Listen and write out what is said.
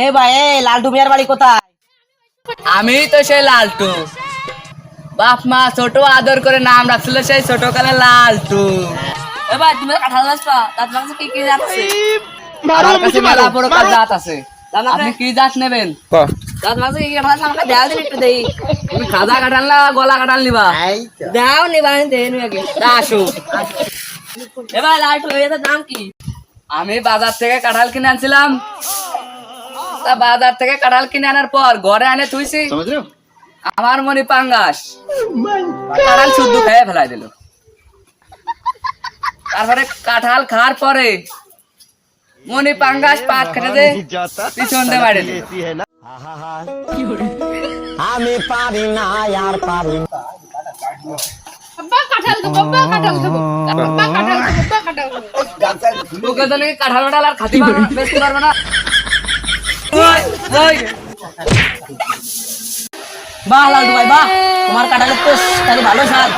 এ ভাই, লালটু মিয়ার বাড়ি কোথায়? আমি তো সেই লালটু, বাপ মা ছোট আদর করে নাম রাখছিল সেই ছোট কালে লালটু। এ ভাই, তুমি কাঁঠাল গাছটা তার কাছে কি কি যাচ্ছে? আমার কাছে মেলা প্রকার জাত আছে, আপনি কি জাত নেবেন? তার মাঝে কি কাঁঠাল আছে আমাকে দেওয়া দিন একটু দেই। তুমি খাজা কাঁঠাল না গলা কাঁঠাল নিবা? দাও নিবা দেন আগে। তা আসো। এ ভাই, লালটু এটার নাম কি? আমি বাজার থেকে কাঁঠাল কিনে আনছিলাম, তা বাজার থেকে কাঁঠাল কিনে আনার পর ঘরে আনে থুইছি, আমার মনি পাঙ্গাস কাঁঠাল শুদ্ধ খেয়ে ফেলাই দিল। তারপরে কাঁঠাল খাওয়ার পরে মনি পাঙ্গাস পাট খেতে দে পিছন দিয়ে মারি দিল। আমি পারি না আর পারি না। তোকে তো নাকি কাঁঠাল বাটাল আর খাতে পারবো না, বেচতে পারবো না। ওই, ওই। বাহ লালটু ভাই বাহ, তোমার কাঁঠালের তো তাহলে ভালো স্বাদ।